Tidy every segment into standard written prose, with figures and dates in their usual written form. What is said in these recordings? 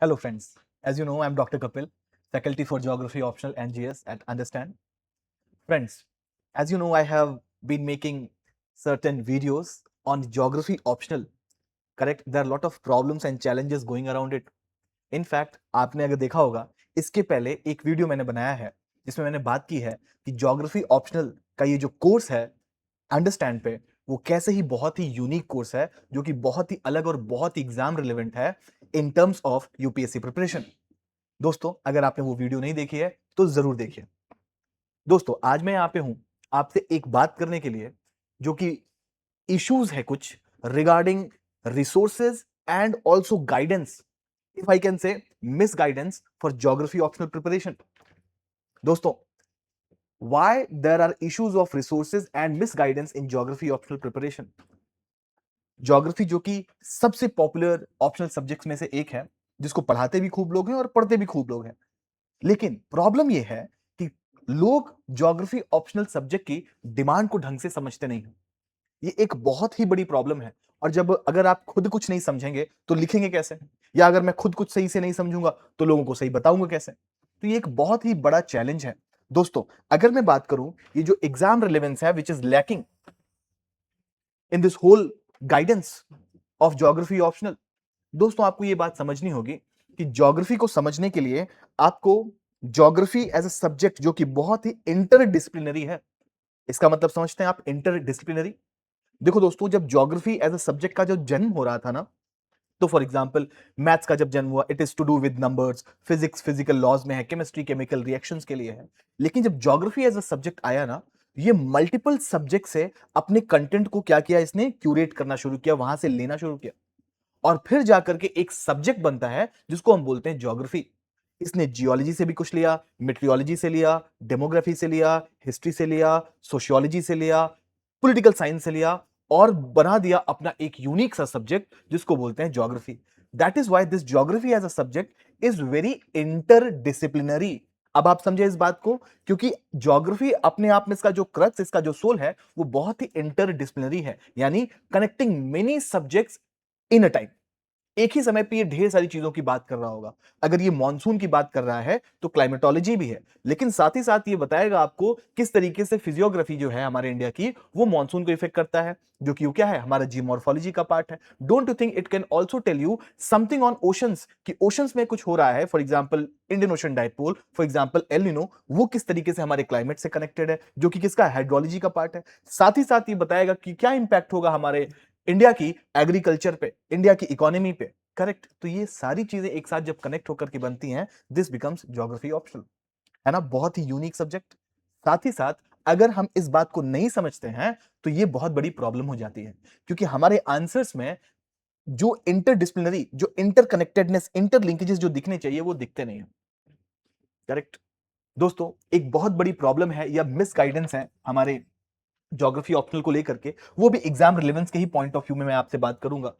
Hello friends, as you know I'm Dr. Kapil, faculty for Geography Optional and GS at Understand. Friends, as you know I have been making certain videos on Geography Optional, correct? There are a lot of problems and challenges going around it. In fact, आपने अगर देखा होगा इसके पहले एक video मैंने बनाया है जिसमें मैंने बात की है कि Geography Optional का ये जो कोर्स है अंडरस्टैंड पे वो कैसे ही बहुत ही यूनिक कोर्स है जो कि बहुत ही अलग और बहुत ही एग्जाम रिलेवेंट है इन टर्म्स ऑफ यूपीएससी प्रिपरेशन। दोस्तों अगर आपने वो वीडियो नहीं देखी है तो जरूर देखिए। दोस्तों आज मैं यहाँ पे हूं आपसे एक बात करने के लिए जो कि इश्यूज है कुछ regarding resources and also guidance, if I can say miss guidance for geography optional preparation. दोस्तों why there are issues of resources and misguidance in geography optional preparation। Geography जो कि सबसे पॉपुलर ऑप्शनल सब्जेक्ट्स में से एक है जिसको पढ़ाते भी खूब लोग हैं और पढ़ते भी खूब लोग हैं, लेकिन प्रॉब्लम यह है कि लोग ज्योग्राफी ऑप्शनल सब्जेक्ट की डिमांड को ढंग से समझते नहीं हैं। ये एक बहुत ही बड़ी प्रॉब्लम है। और जब अगर आप खुद कुछ नहीं समझेंगे तो लिखेंगे कैसे, या अगर मैं खुद कुछ सही से नहीं समझूंगा तो लोगों को सही बताऊंगा कैसे। तो ये एक बहुत ही बड़ा चैलेंज है। दोस्तों अगर मैं बात करूं ये जो एग्जाम रिलेवेंस है which is lacking in this whole guidance of geography optional, दोस्तों आपको ये बात समझनी होगी कि ज्योग्राफी को समझने के लिए आपको ज्योग्राफी एज अ सब्जेक्ट जो कि बहुत ही इंटरडिसिप्लिनरी है, इसका मतलब समझते हैं आप इंटरडिसिप्लिनरी। देखो दोस्तों जब ज्योग्राफी एज अ सब्जेक्ट का जो जन्म हो रहा था ना, तो फॉर एग्जांपल मैथ्स का जब जन्म हुआ it is to do with numbers, physics physical laws में है, केमिस्ट्री केमिकल रिएक्शंस के लिए है। लेकिन जब ज्योग्राफी एज अ सब्जेक्ट आया ना, ये मल्टीपल सब्जेक्ट से अपने कंटेंट को क्या किया, इसने क्यूरेट करना शुरू किया, वहां से लेना शुरू किया और फिर जाकर के एक सब्जेक्ट बनता है जिसको हम बोलते हैं ज्योग्राफी। इसने जियोलॉजी से भी कुछ लिया, मेट्रियोलॉजी से लिया, डेमोग्राफी से लिया, हिस्ट्री से लिया, सोशियोलॉजी से लिया, पॉलिटिकल साइंस से लिया और बना दिया अपना एक यूनिक सा सब्जेक्ट जिसको बोलते हैं geography. That is why this geography as a subject is very interdisciplinary. अब आप समझे इस बात को, क्योंकि ज्योग्राफी अपने आप में इसका जो क्रक्स, इसका जो सोल है वो बहुत ही इंटरडिसिप्लिनरी है, यानी connecting many subjects in a time. एक ही समय पे ये ढेर सारी चीजों की बात कर रहा होगा। अगर ये मॉनसून की बात कर रहा है तो क्लाइमेटोलॉजी भी है, लेकिन साथ ही साथ ये बताएगा आपको किस तरीके से फिजियोग्राफी जो है हमारे इंडिया की वो मॉनसून को इफेक्ट करता है, जो कि क्या है हमारा जियोमॉर्फोलॉजी का पार्ट है। Don't you think it can also tell you something on oceans, कि ओशंस में कुछ हो रहा है, for example Indian ocean dipole, for example El Nino, वो किस तरीके से हमारे क्लाइमेट से कनेक्टेड है, जो कि किसका हाइड्रोलॉजी का पार्ट है। साथ ही साथ ये बताएगा कि क्या इंपैक्ट होगा हमारे इंडिया की एग्रीकल्चर पे, इंडिया की इकोनॉमी पे, करेक्ट। तो ये सारी चीजें एक साथ जब कनेक्ट होकर के बनती हैं, दिस बिकम्स ज्योग्राफी ऑप्शनल, है ना, बहुत ही यूनिक सब्जेक्ट। साथ ही साथ अगर हम इस बात को नहीं समझते हैं तो ये बहुत बड़ी प्रॉब्लम हो जाती है, क्योंकि हमारे आंसर्स में जो इंटरडिसिप्लिनरी, जो इंटरकनेक्टेडनेस, इंटरलिंकेजेस जो दिखने चाहिए वो दिखते नहीं है, करेक्ट। दोस्तों एक बहुत बड़ी प्रॉब्लम है या मिस गाइडेंस है हमारे ज्योग्राफी ऑप्शनल को लेकर के, वो भी एग्जाम रिलेवेंस के ही पॉइंट ऑफ व्यू में मैं आपसे बात करूंगा।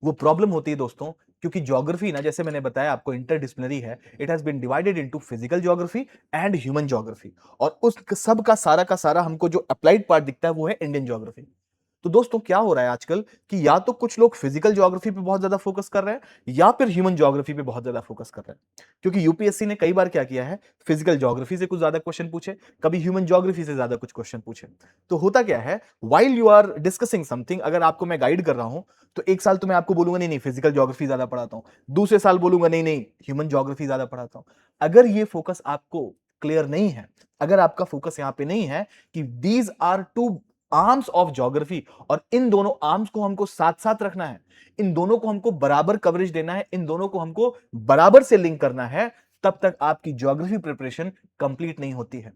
वो प्रॉब्लम होती है दोस्तों क्योंकि ज्योग्राफी ना, जैसे मैंने बताया आपको, इंटरडिसिप्लिनरी है। It has been divided into physical geography and human geography, और उस सब का सारा हमको जो अप्लाइड पार्ट दिखता है वो है इंडियन ज्योग्राफी। तो दोस्तों क्या हो रहा है आजकल कि या तो कुछ लोग फिजिकल ज्योग्राफी पे बहुत ज्यादा फोकस कर रहे हैं या फिर ह्यूमन ज्योग्राफी पे बहुत ज्यादा फोकस कर रहे हैं, क्योंकि यूपीएससी ने कई बार क्या किया है, फिजिकल ज्योग्राफी से कुछ ज्यादा क्वेश्चन पूछे, कभी ह्यूमन ज्योग्राफी से ज्यादा कुछ क्वेश्चन पूछे। तो होता क्या है, while you are discussing something, अगर आपको मैं गाइड कर रहा हूं तो एक साल तो मैं आपको बोलूंगा नहीं नहीं फिजिकल ज्योग्राफी ज्यादा पढ़ाता हूं, दूसरे साल बोलूंगा नहीं नहीं ह्यूमन ज्योग्राफी ज्यादा पढ़ाता हूं। अगर ये फोकस आपको क्लियर नहीं है, अगर आपका फोकस यहां पे नहीं है कि these are two arms of geography और इन दोनों आर्म्स को हमको साथ साथ रखना है, इन दोनों को हमको बराबर कवरेज देना है, इन दोनों को हमको बराबर से लिंक करना है, तब तक आपकी ज्योग्राफी प्रिपरेशन कंप्लीट नहीं होती है।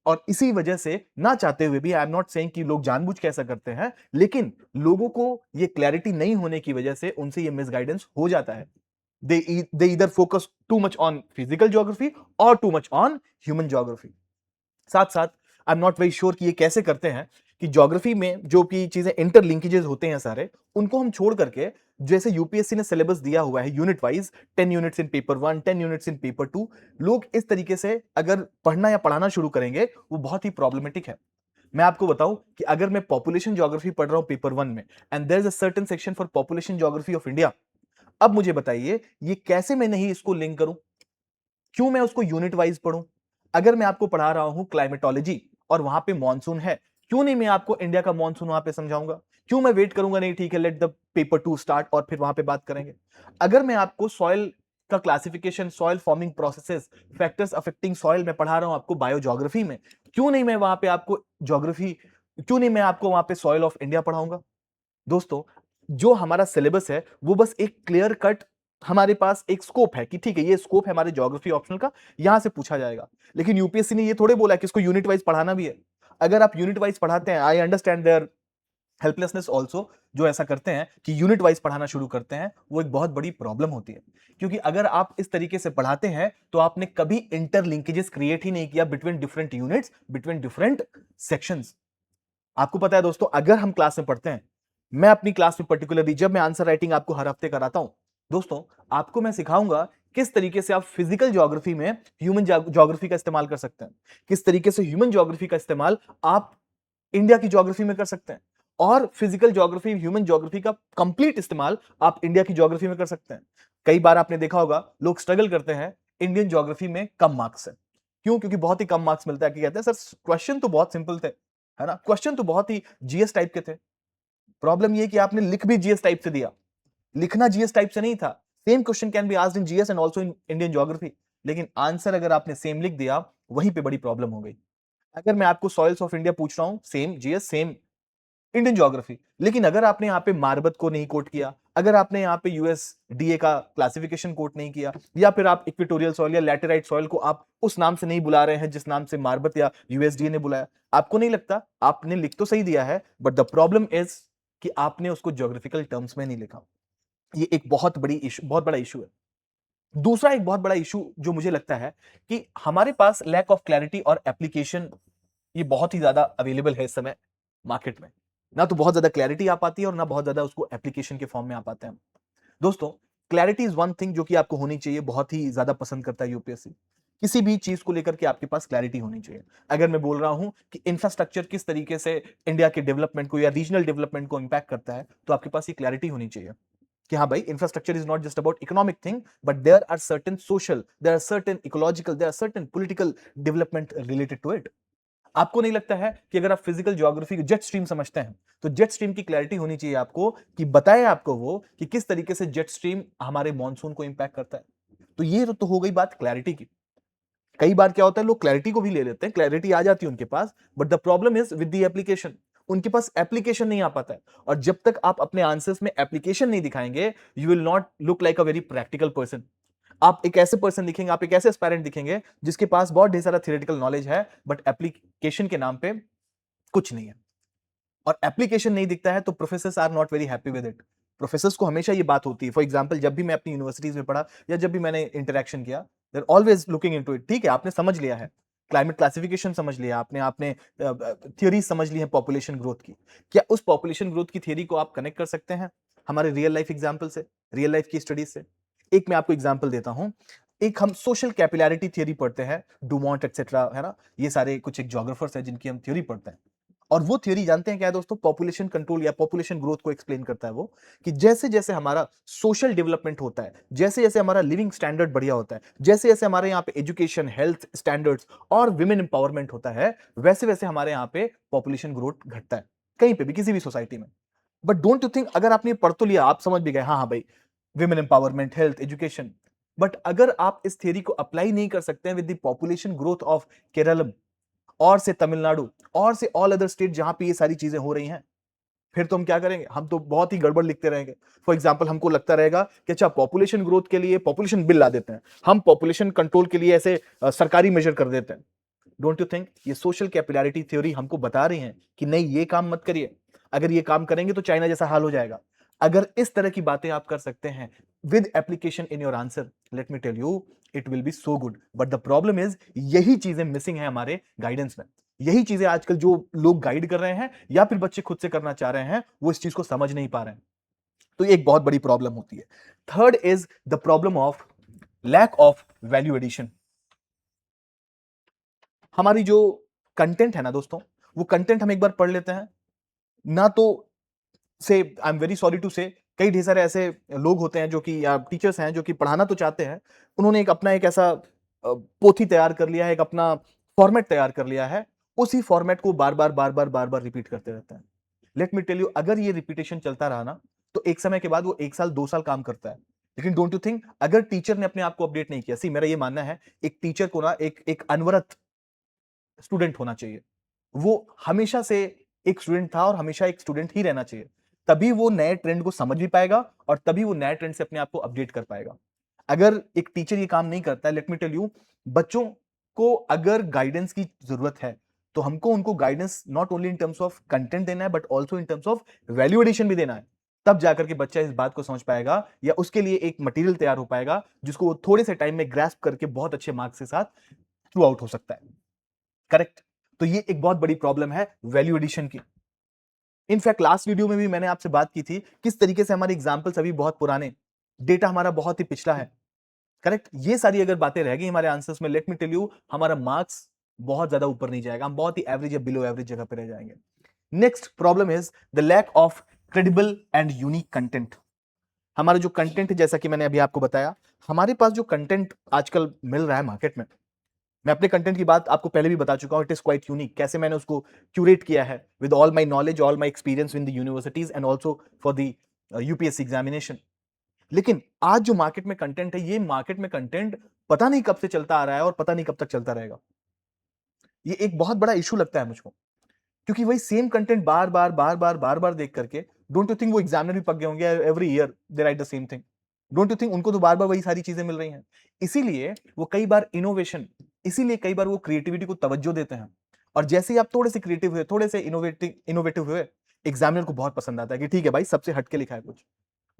और इसी वजह से ना चाहते हुए भी, आई एम नॉट सेइंग कि लोग जानबूझ के ऐसा करते हैं, लेकिन लोगों को ये क्लैरिटी नहीं होने की वजह से उनसे ये मिसगाइडेंस हो जाता है। They either focus too much on physical geography और too much on human geography. साथ साथ I am not very sure कि ये कैसे करते हैं कि ज्योग्राफी में जो कि चीजें इंटरलिंकेजेस होते हैं सारे, उनको हम छोड़ करके जैसे यूपीएससी ने सिलेबस दिया हुआ है unit wise, 10 units in paper 1, 10 units in paper 2, लोग इस तरीके से अगर पढ़ना या पढ़ाना शुरू करेंगे वो बहुत ही प्रॉब्लमेटिक है। मैं आपको बताऊं कि अगर मैं पॉपुलेशन ज्योग्राफी पढ़ रहा हूं पेपर 1 में, and there is a certain section for population geography of India, अब मुझे बताइए ये कैसे मैं नहीं इसको लिंक करूं, क्यों मैं उसको यूनिट वाइज पढ़ूं? अगर मैं आपको पढ़ा रहा हूं क्लाइमेटोलॉजी और वहां पे मॉनसून है, क्यों नहीं मैं आपको इंडिया का मॉनसून वहां पे समझाऊंगा? क्यों मैं वेट करूंगा, नहीं ठीक है लेट द पेपर 2 स्टार्ट और फिर वहां पे बात करेंगे? अगर मैं आपको सॉइल का classification, soil forming processes, factors affecting soil में पढ़ा रहा हूं आपको बायो ज्योग्राफी में, क्यों नहीं मैं वहां पे आपको ज्योग्राफी, क्यों नहीं मैं आपको वहां पे सॉइल ऑफ इंडिया पढ़ाऊंगा? दोस्तों, जो हमारा सिलेबस है वो बस एक क्लियर कट, हमारे पास एक स्कोप है कि ठीक है ये स्कोप है हमारे ज्योग्राफी ऑप्शनल का, यहां से पूछा जाएगा। लेकिन यूपीएससी ने ये थोड़े बोला कि इसको यूनिट वाइज पढ़ाना भी है। अगर आप यूनिट वाइज पढ़ाते हैं, I understand their helplessness also, जो ऐसा करते हैं कि यूनिट वाइज पढ़ाना शुरू करते हैं, वो एक बहुत बड़ी प्रॉब्लम होती है। क्योंकि अगर आप इस तरीके से पढ़ाते हैं तो आपने कभी इंटरलिंकेजेस क्रिएट ही नहीं किया between different units, between different sections. आपको पता है दोस्तों, अगर हम क्लास में पढ़ते हैं, मैं अपनी क्लास में पर्टिकुलरली जब मैं आंसर राइटिंग आपको हर हफ्ते कराता हूं, दोस्तों आपको मैं सिखाऊंगा किस तरीके से आप फिजिकल ज्योग्राफी में ह्यूमन ज्योग्राफी का इस्तेमाल कर सकते हैं, किस तरीके से ह्यूमन ज्योग्राफी का इस्तेमाल आप इंडिया की ज्योग्राफी में कर सकते हैं, और फिजिकल ज्योग्राफी, ह्यूमन ज्योग्राफी का कंप्लीट इस्तेमाल आप इंडिया की ज्योग्राफी में कर सकते हैं। कई बार आपने देखा होगा लोग स्ट्रगल करते हैं, इंडियन ज्योग्राफी में कम मार्क्स है। क्यों? क्योंकि बहुत ही कम मार्क्स मिलता है कि कहते हैं सर क्वेश्चन तो बहुत सिंपल थे, है ना, क्वेश्चन तो बहुत ही जीएस टाइप के थे। प्रॉब्लम ये कि आपने लिख भी जीएस टाइप से दिया, लिखना जीएस टाइप से नहीं था। Same question can be asked in GS and also in Indian geography, लेकिन आंसर अगर आपने सेम लिख दिया, वहीं पे बड़ी प्रॉब्लम हो गई। अगर मैं आपको सॉइल्स ऑफ इंडिया पूछ रहा हूं, same GS, same Indian geography, लेकिन अगर आपने यहाँ पे मार्बत को नहीं कोट किया, अगर आपने यहाँ पे यूएसडीए का क्लासिफिकेशन कोट नहीं किया, या फिर आप इक्वेटोरियल सॉइल या लैटेराइट सॉइल को आप उस नाम से नहीं बुला रहे हैं जिस नाम से मार्बत या यूएसडीए ने बुलाया, आपको नहीं लगता आपने लिख तो सही दिया है, बट द प्रॉब्लम इज कि आपने उसको ज्योग्राफिकल टर्म्स में नहीं लिखा। ये एक बहुत बड़ी इशू, बहुत बड़ा इशू है। दूसरा एक बहुत बड़ा इशू जो मुझे लगता है कि हमारे पास लैक ऑफ क्लैरिटी और एप्लीकेशन, ये बहुत ही ज्यादा अवेलेबल है इस समय मार्केट में। ना तो बहुत ज्यादा क्लैरिटी आ पाती है और ना बहुत ज्यादा उसको एप्लीकेशन के फॉर्म में आ पाते हैं। दोस्तों, क्लैरिटी इज वन थिंग जो कि आपको होनी चाहिए, बहुत ही ज्यादा पसंद करता है यूपीएससी। किसी भी चीज को लेकर के आपके पास क्लैरिटी होनी चाहिए। अगर मैं बोल रहा हूं कि इंफ्रास्ट्रक्चर किस तरीके से इंडिया के डेवलपमेंट को या रीजनल डेवलपमेंट को इंपैक्ट करता है, तो आपके पास ये क्लैरिटी होनी चाहिए कि हाँ भाई, infrastructure is not just about economic thing, but there are certain social, there are certain ecological, there are certain political development related to it. आपको नहीं लगता है कि अगर आप फिजिकल ज्योग्राफी जेट स्ट्रीम समझते हैं, तो जेट स्ट्रीम की क्लैरिटी होनी चाहिए आपको कि बताए आपको वो कि किस तरीके से जेट स्ट्रीम हमारे मॉनसून को इंपैक्ट करता है। तो ये तो हो गई बात क्लैरिटी की। कई बार क्या होता है, लोग क्लैरिटी को भी ले लेते हैं, क्लैरिटी आ जाती है उनके पास, but the problem is with the application. उनके पास एप्लीकेशन नहीं आ पाता है, और जब तक आप अपने आंसर्स में एप्लीकेशन नहीं दिखाएंगे, you will not look like a very practical person. आप एक ऐसे पर्सन दिखेंगे, आप एक ऐसे एस्पायरेंट दिखेंगे जिसके पास बहुत ढेर सारा थियोरेटिकल नॉलेज है, बट एप्लीकेशन के नाम पे कुछ नहीं है। और एप्लीकेशन नहीं दिखता है तो professors are not very happy with it. Professors को हमेशा ये बात होती है, फॉर एग्जांपल जब भी मैं अपनी यूनिवर्सिटीज में पढ़ा या जब भी मैंने इंटरेक्शन किया, they are always looking into it. ठीक है, आपने समझ लिया है, क्लाइमेट क्लासिफिकेशन समझ लिया आपने, आपने थ्योरी समझ ली है पॉपुलेशन ग्रोथ की, क्या उस पॉपुलेशन ग्रोथ की थ्योरी को आप कनेक्ट कर सकते हैं हमारे रियल लाइफ एग्जाम्पल से, रियल लाइफ की स्टडीज से? एक मैं आपको एग्जाम्पल देता हूं। एक हम सोशल कैपिलैरिटी थ्योरी पढ़ते हैं, डुमोंट एक्सेट्रा, है ना, ये सारे कुछ एक जोग्राफर्स हैं जिनकी हम थ्योरी पढ़ते हैं। और वो थ्योरी जानते हैं क्या है दोस्तों? पॉपुलेशन कंट्रोल या पॉपुलेशन ग्रोथ को एक्सप्लेन करता है वो, कि जैसे जैसे हमारा सोशल डेवलपमेंट होता है, जैसे जैसे हमारा लिविंग स्टैंडर्ड बढ़िया होता है, जैसे जैसे हमारे यहाँ पे एजुकेशन, हेल्थ स्टैंडर्ड्स और विमेन एम्पावरमेंट होता है, वैसे वैसे हमारे यहाँ पे पॉपुलेशन ग्रोथ घटता है, कहीं पे भी किसी भी सोसाइटी में। बट डोंट यू थिंक, अगर आपने ये पढ़ तो लिया, आप समझ भी गए हाँ हाँ भाई, women empowerment, health, education, but अगर आप इस थ्योरी को अप्लाई नहीं कर सकते हैं with the population growth of Kerala और से तमिलनाडु और से ऑल अदर स्टेट जहां पे ये सारी चीजें हो रही हैं, फिर तो हम क्या करेंगे? हम तो बहुत ही गड़बड़ लिखते रहेंगे। फॉर एग्जाम्पल, हमको लगता रहेगा कि अच्छा, पॉपुलेशन ग्रोथ के लिए पॉपुलेशन बिल ला देते हैं, हम पॉपुलेशन कंट्रोल के लिए ऐसे सरकारी मेजर कर देते हैं। डोंट यू थिंक ये सोशल कैपिलैरिटी थ्योरी हमको बता रही है कि नहीं, ये काम मत करिए, अगर ये काम करेंगे तो चाइना जैसा हाल हो जाएगा? अगर इस तरह की बातें आप कर सकते हैं with application in your answer, let me tell you, it will be so good. But the problem is, यही चीजें मिसिंग है हमारे गाइडेंस में। यही चीजें आजकल जो लोग गाइड कर रहे हैं या फिर बच्चे खुद से करना चाह रहे हैं, वो इस चीज को समझ नहीं पा रहे हैं। तो ये एक बहुत बड़ी प्रॉब्लम होती है। Third is the problem of lack of value addition. हमारी जो कंटेंट है ना दोस्तों, वो कंटेंट हम एक बार पढ़ लेते हैं ना, तो से I am very sorry to say, कई ढेर सारे ऐसे लोग होते हैं जो कि या टीचर्स हैं जो कि पढ़ाना तो चाहते हैं, उन्होंने एक अपना एक ऐसा पोथी तैयार कर लिया है, एक अपना फॉर्मेट तैयार कर लिया है, उसी फॉर्मेट को बार-बार रिपीट करते रहते हैं। लेट मी टेल यू, अगर ये रिपीटेशन चलता रहा ना, तो एक समय के बाद वो 1 साल, 2 साल काम करता है। लेकिन डोंट यू थिंक अगर टीचर ने अपने आप को अपडेट नहीं किया, सी मेरा ये मानना है, एक टीचर को ना एक अनवरत स्टूडेंट होना चाहिए। वो हमेशा से एक स्टूडेंट था और हमेशा एक स्टूडेंट ही रहना चाहिए। तभी वो नए ट्रेंड को समझ भी पाएगा और तभी वो नए ट्रेंड से अपने आप को अपडेट कर पाएगा। अगर एक टीचर ये काम नहीं करता है, लेट मी टेल यू, बच्चों को अगर गाइडेंस की जरूरत है, तो हमको उनको guidance not only in terms of content देना है, but also in terms of value addition भी देना है। तब जाकर के बच्चा इस बात को समझ पाएगा या उसके लिए एक मटेरियल तैयार हो पाएगा जिसको वो थोड़े से टाइम में ग्रास्प करके बहुत अच्छे मार्क्स के साथ थ्रू आउट हो सकता है। करेक्ट? तो ये एक बहुत बड़ी प्रॉब्लम है वैल्यू एडिशन की। इनफैक्ट लास्ट वीडियो में भी मैंने आपसे बात की थी किस तरीके से हमारे एग्जाम्पल्स अभी बहुत पुराने, डेटा हमारा बहुत ही पिछला है। करेक्ट? ये सारी अगर बातें रह गई हमारे आंसर्स में, लेट मी टेल यू, हमारा मार्क्स बहुत ज्यादा ऊपर नहीं जाएगा, हम बहुत ही एवरेज या बिलो एवरेज जगह पे रह जाएंगे। Next problem is the lack of credible and unique content. हमारा जो कंटेंट है, जैसा कि मैंने अभी आपको बताया, हमारे पास जो कंटेंट आजकल मिल रहा है मार्केट में, मैं अपने कंटेंट की बात आपको पहले भी बता चुका हूं, इट इज क्वाइट यूनिक। कैसे मैंने उसको क्यूरेट किया है with all my knowledge, all my experience in the universities and also for the UPSC examination. लेकिन आज जो मार्केट में कंटेंट है, ये मार्केट में कंटेंट पता नहीं कब से चलता आ रहा है और पता नहीं कब तक चलता रहेगा। ये एक बहुत बड़ा इशू लगता है मुझको, क्योंकि वही सेम कंटेंट बार बार देख करके, डोंट यू थिंक वो एग्जामिनर भी पक गए होंगे? Every year they right the same thing. Don't you think उनको तो बार बार वही सारी चीजें मिल रही हैं? इसीलिए वो कई बार इनोवेशन, इसीलिए कई बार वो क्रिएटिविटी को तवज्जो देते हैं। और जैसे ही आप थोड़े से क्रिएटिव हुए, थोड़े से इनोवेटिव हुए, एग्जामिनर को बहुत पसंद आता है कि ठीक है भाई, सबसे हटके लिखा है कुछ।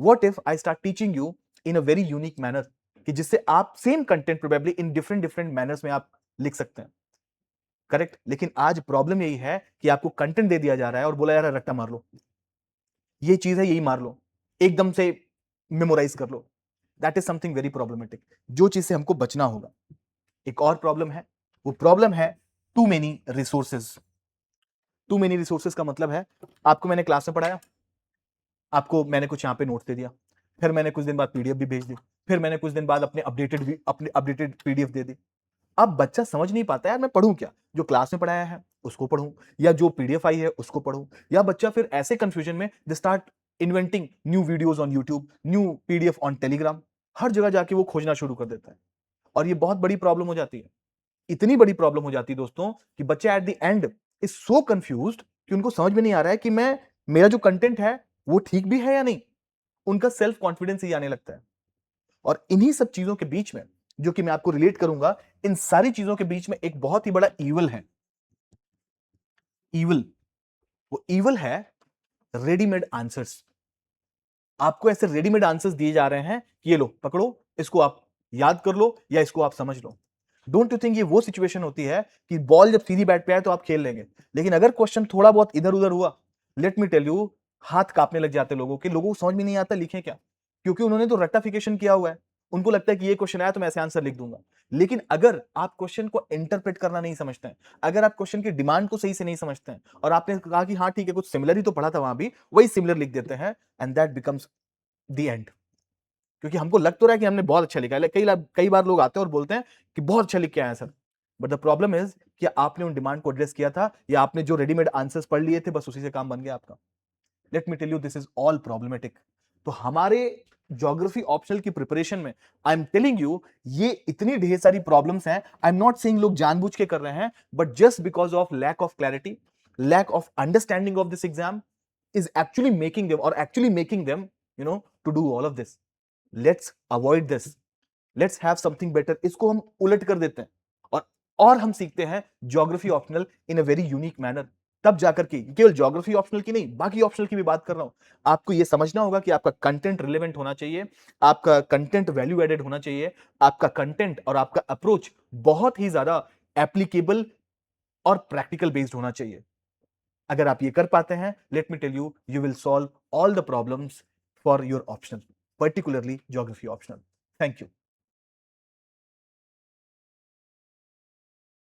What if I start teaching you in a very unique manner, कि जिससे आप same content probably in different different manners में आप लिख सकते हैं। करेक्ट? लेकिन आज प्रॉब्लम यही है कि आपको कंटेंट दे दिया जा रहा है और बोला जा रहा है रट्टा मार लो, ये चीज है यही मार लो, एकदम से मेमोराइज कर लो। That is something very problematic, जो चीज से हमको बचना होगा। एक और प्रॉब्लम है, वो प्रॉब्लम है too many resources. Too many resources का मतलब है, आपको मैंने क्लास में पढ़ाया, आपको मैंने कुछ यहाँ पे नोट्स दे दिया, फिर मैंने कुछ दिन बाद पीडीएफ भी भेज दी, फिर मैंने कुछ दिन बाद अपने अपडेटेड पीडीएफ दे दी। अब बच्चा समझ नहीं पाता यार मैं पढ़ूं क्या, जो क्लास में पढ़ाया है उसको पढ़ूं या जो पीडीएफ आई है उसको पढ़ूं, या बच्चा फिर ऐसे कंफ्यूजन में they start inventing new videos on YouTube, new PDF on Telegram, हर जगह जाके वो खोजना शुरू कर देता है। और ये बहुत बड़ी प्रॉब्लम हो जाती है, इतनी बड़ी प्रॉब्लम हो जाती है दोस्तों, कि बच्चा at the end is so confused कि उनको समझ में नहीं आ रहा है कि मैं, मेरा जो कंटेंट है वो ठीक भी है या नहीं। उनका सेल्फ कॉन्फिडेंस ही आने लगता है। और इन्हीं सब चीजों के बीच में, जो कि मैं आपको रिलेट करूंगा, इन सारी चीजों के बीच में एक बहुत ही बड़ा ईवल है। ईवल, वो ईवल है रेडीमेड आंसर्स। आपको ऐसे रेडीमेड आंसर्स दिए जा रहे हैं कि ये लो पकड़ो, इसको आप याद कर लो या इसको आप समझ लो। डोंट यू थिंक ये वो सिचुएशन होती है कि बॉल जब सीधी बैट पे आए तो आप खेल लेंगे, लेकिन अगर क्वेश्चन थोड़ा बहुत इधर उधर हुआ, लेट मी टेल यू, हाथ कांपने लग जाते लोगों को समझ में नहीं आता लिखें क्या, क्योंकि उन्होंने तो रट्टाफिकेशन किया हुआ है। उनको लगता है कि ये क्वेश्चन आया तो मैं ऐसे आंसर लिख दूंगा। लेकिन अगर आप क्वेश्चन को इंटरप्रेट करना नहीं समझते हैं, अगर आप क्वेश्चन की डिमांड को सही से नहीं समझते हैं, और आपने कहा कि हाँ ठीक है कुछ सिमिलर ही तो पढ़ा था वहां भी, वही सिमिलर लिख देते हैं, and that becomes the end. क्योंकि हमको लग तो रहा है कि हमने बहुत अच्छा लिखा है, कई बार लोग आते हैं और बोलते हैं कि बहुत अच्छा लिख के आया sir, but the problem is कि आपने उन डिमांड को एड्रेस किया था, या आपने जो रेडीमेड आंसर्स पढ़ लिए थे बस उसी से काम बन गया आपका। Let me tell you, this is all problematic. तो हमारे ज्योग्राफी ऑप्शनल की प्रिपरेशन में, आई एम टेलिंग यू, ये इतनी ढेर सारी प्रॉब्लम्स हैं। आई एम नॉट सेइंग लोग जानबूझ के कर रहे हैं, but just because of lack of clarity, lack of understanding of this exam is actually making them, or actually making them, to do all of this. Let's avoid this. Let's have something better. इसको हम उलट कर देते हैं, और हम सीखते हैं geography optional in a very unique manner. तब जाकर के, केवल ज्योग्राफी ऑप्शनल की नहीं, बाकी ऑप्शनल की भी बात कर रहा हूं, आपको यह समझना होगा कि आपका कंटेंट रिलेवेंट होना चाहिए, आपका कंटेंट वैल्यू एडेड होना चाहिए, आपका कंटेंट और आपका अप्रोच बहुत ही ज्यादा एप्लीकेबल और प्रैक्टिकल बेस्ड होना चाहिए। अगर आप ये कर पाते हैं, let me tell you, you will solve all the problems for your optional, particularly geography optional. Thank you.